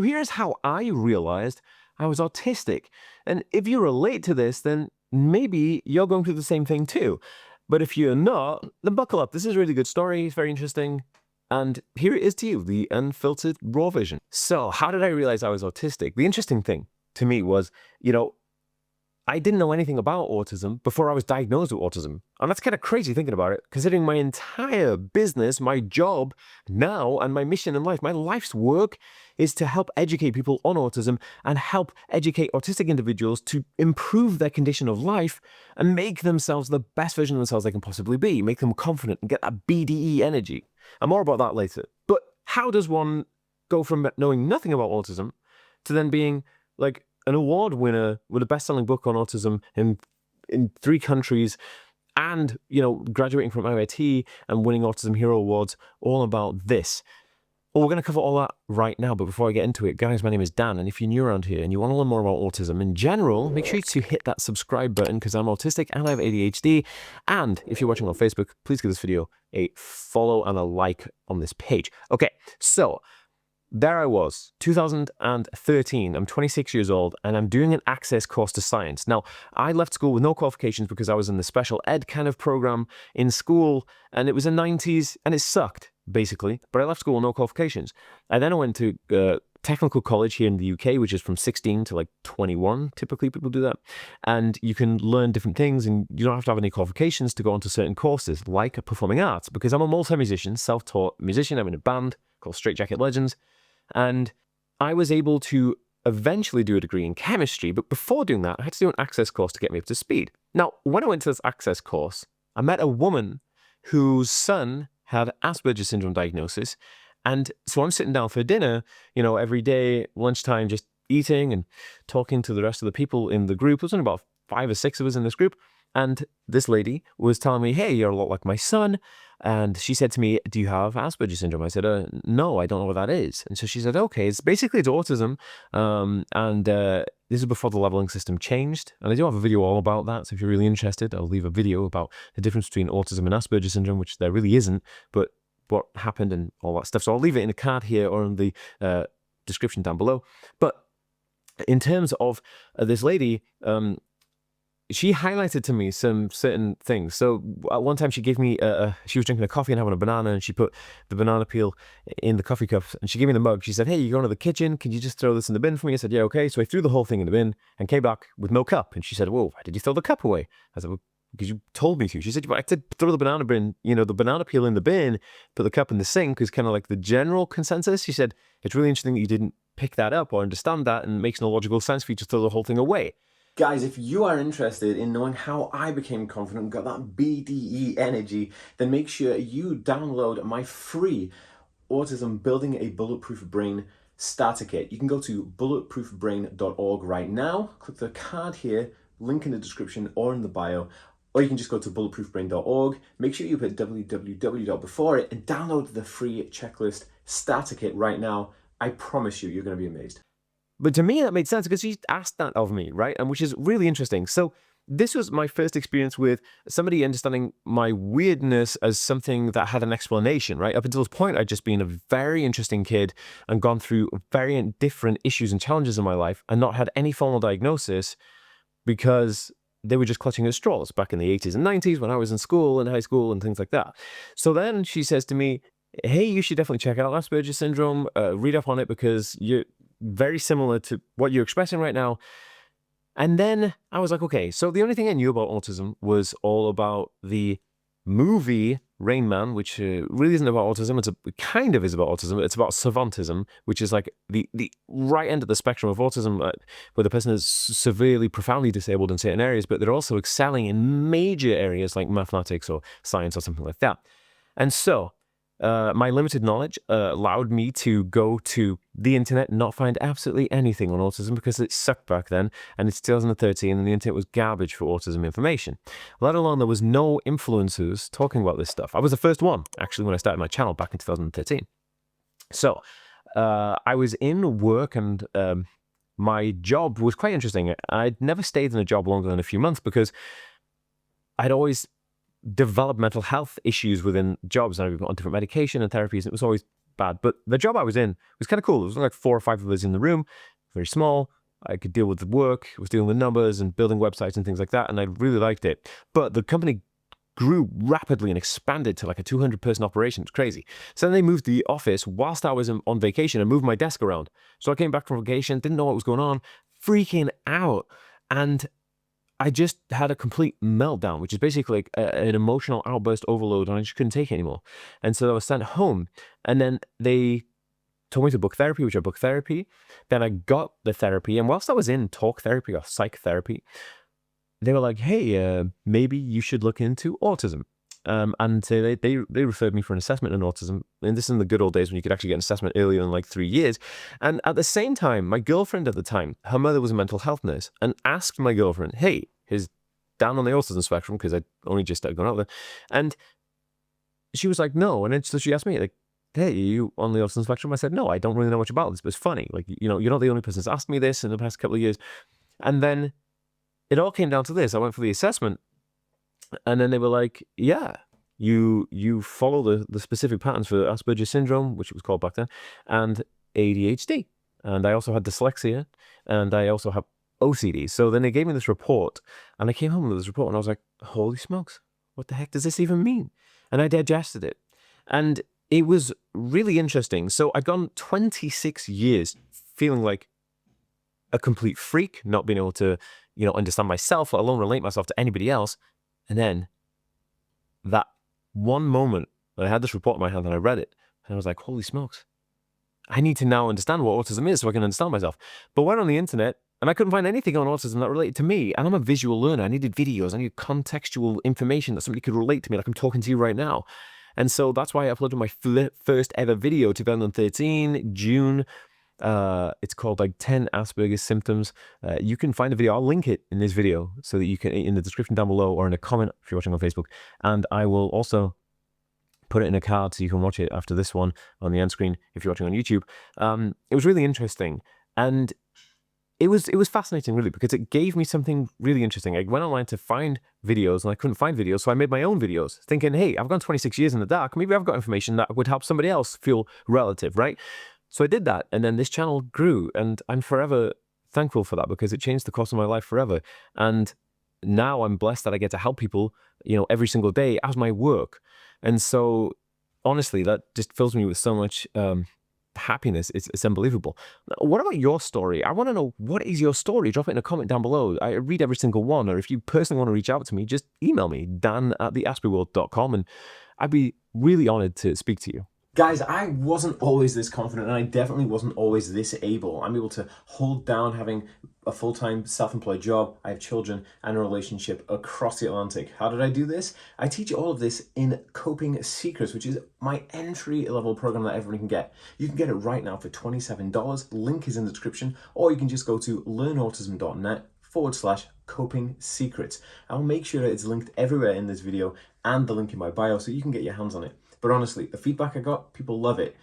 Here's how I realized I was autistic. And if you relate to this, then maybe you're going through the same thing too. But if you're not, then buckle up. This is a really good story. It's very interesting. And here it is to you, the unfiltered raw version. So how did I realize I was autistic? The interesting thing to me was, I didn't know anything about autism before I was diagnosed with autism. And that's kind of crazy thinking about it, considering my entire business, my job now, and my mission in life, my life's work is to help educate people on autism and help educate autistic individuals to improve their condition of life and make themselves the best version of themselves they can possibly be, make them confident and get that BDE energy. And more about that later. But how does one go from knowing nothing about autism to then being like an award winner with a best-selling book on autism in 3 countries and, graduating from MIT and winning Autism Hero Awards, all about this? Well, we're going to cover all that right now, but before I get into it, guys, my name is Dan, and if you're new around here and you want to learn more about autism in general, make sure to hit that subscribe button because I'm autistic and I have ADHD, and if you're watching on Facebook, please give this video a follow and a like on this page. Okay, so there I was, 2013, I'm 26 years old, and I'm doing an access course to science. Now, I left school with no qualifications because I was in the special ed kind of program in school, and it was the 90s, and it sucked, basically, but I left school with no qualifications. I went to technical college here in the UK, which is from 16 to like 21, typically people do that, and you can learn different things, and you don't have to have any qualifications to go onto certain courses, like performing arts, because I'm a multi-musician, self-taught musician. I'm in a band called Straight Jacket Legends, and I was able to eventually do a degree in chemistry, but before doing that, I had to do an access course to get me up to speed. Now, when I went to this access course, I met a woman whose son had Asperger's syndrome diagnosis, and so I'm sitting down for dinner, every day, lunchtime, just eating and talking to the rest of the people in the group. There's only about 5 or 6 of us in this group, and this lady was telling me, hey, you're a lot like my son. And she said to me, do you have Asperger's syndrome? I said, no, I don't know what that is. And so she said, okay, it's autism. This is before the leveling system changed. And I do have a video all about that. So if you're really interested, I'll leave a video about the difference between autism and Asperger's syndrome, which there really isn't, but what happened and all that stuff. So I'll leave it in a card here or in the description down below. But in terms of this lady, she highlighted to me some certain things. So at one time she gave me, she was drinking a coffee and having a banana, and she put the banana peel in the coffee cup, and she gave me the mug. She said, hey, you're going to the kitchen. Can you just throw this in the bin for me? I said, yeah, okay. So I threw the whole thing in the bin and came back with no cup. And she said, whoa, why did you throw the cup away? I said, well, because you told me to. She said, I had to throw the banana bin, the banana peel in the bin, put the cup in the sink is kind of like the general consensus. She said, it's really interesting that you didn't pick that up or understand that, and it makes no logical sense for you to throw the whole thing away. Guys, if you are interested in knowing how I became confident and got that BDE energy, then make sure you download my free Autism Building a Bulletproof Brain starter kit. You can go to bulletproofbrain.org right now, click the card here, link in the description or in the bio, or you can just go to bulletproofbrain.org. Make sure you put www before it and download the free checklist starter kit right now. I promise you're going to be amazed. But to me, that made sense because she asked that of me, right? And which is really interesting. So this was my first experience with somebody understanding my weirdness as something that had an explanation, right? Up until this point, I'd just been a very interesting kid and gone through very different issues and challenges in my life and not had any formal diagnosis because they were just clutching at straws back in the 80s and 90s when I was in school and high school and things like that. So then she says to me, hey, you should definitely check out Asperger's syndrome, read up on it because you're very similar to what you're expressing right now. And then I was like, okay, so the only thing I knew about autism was all about the movie Rain Man, which really isn't about autism. It kind of is about autism, but it's about savantism, which is like the right end of the spectrum of autism, where the person is severely, profoundly disabled in certain areas, but they're also excelling in major areas like mathematics or science or something like that. And so my limited knowledge allowed me to go to the internet and not find absolutely anything on autism because it sucked back then, and it's 2013 and the internet was garbage for autism information. Let alone there was no influencers talking about this stuff. I was the first one, actually, when I started my channel back in 2013. So I was in work and my job was quite interesting. I'd never stayed in a job longer than a few months because I'd always developed mental health issues within jobs, and I've been on different medication and therapies. It was always bad. But the job I was in was kind of cool. There was only like 4 or 5 of us in the room, very small. I could deal with the work, I was dealing with numbers and building websites and things like that, and I really liked it. But the company grew rapidly and expanded to like a 200-person operation. It's crazy. So then they moved the office whilst I was on vacation and moved my desk around. So I came back from vacation, didn't know what was going on, freaking out. And I just had a complete meltdown, which is basically like an emotional outburst overload, and I just couldn't take it anymore. And so I was sent home, and then they told me to book therapy, which I booked therapy. Then I got the therapy, and whilst I was in talk therapy or psych therapy, they were like, hey, maybe you should look into autism. And so they referred me for an assessment in autism. And this is in the good old days when you could actually get an assessment earlier than like 3 years. And at the same time, my girlfriend at the time, her mother was a mental health nurse, and asked my girlfriend, hey, is Dan on the autism spectrum? Because I'd only just started going out there. And she was like, no. And then so she asked me, like, hey, are you on the autism spectrum? I said, no, I don't really know much about this, but it's funny. Like, you're not the only person that's asked me this in the past couple of years. And then it all came down to this. I went for the assessment, and then they were like, yeah, you follow the specific patterns for Asperger's syndrome, which it was called back then, and ADHD. And I also had dyslexia, and I also have OCD. So then they gave me this report, and I came home with this report, and I was like, holy smokes, what the heck does this even mean? And I digested it. And it was really interesting. So I'd gone 26 years feeling like a complete freak, not being able to, understand myself, let alone relate myself to anybody else. And then that one moment that I had this report in my hand and I read it, and I was like, holy smokes, I need to now understand what autism is so I can understand myself. But I went on the internet and I couldn't find anything on autism that related to me. And I'm a visual learner. I needed videos. I needed contextual information that somebody could relate to me, like I'm talking to you right now. And so that's why I uploaded my first ever video, 2013, June. It's called like 10 Asperger's symptoms. You can find the video. I'll link it in this video so that you can, in the description down below or in a comment if you're watching on Facebook. And I will also put it in a card so you can watch it after this one on the end screen if you're watching on YouTube. It was really interesting. And it was fascinating, really, because it gave me something really interesting. I went online to find videos, and I couldn't find videos, so I made my own videos, thinking, hey, I've gone 26 years in the dark. Maybe I've got information that would help somebody else feel relative, right? So I did that, and then this channel grew, and I'm forever thankful for that because it changed the course of my life forever. And now I'm blessed that I get to help people, every single day as my work. And so, honestly, that just fills me with so much happiness. It's unbelievable. What about your story? I want to know, what is your story? Drop it in a comment down below. I read every single one. Or if you personally want to reach out to me, just email me, dan@theasperworld.com, and I'd be really honored to speak to you. Guys, I wasn't always this confident, and I definitely wasn't always this able. I'm able to hold down having a full-time self-employed job. I have children and a relationship across the Atlantic. How did I do this? I teach all of this in Coping Secrets, which is my entry-level program that everyone can get. You can get it right now for $27. Link is in the description, or you can just go to learnautism.net/coping secrets. I'll make sure that it's linked everywhere in this video and the link in my bio so you can get your hands on it. But honestly, the feedback I got, people love it.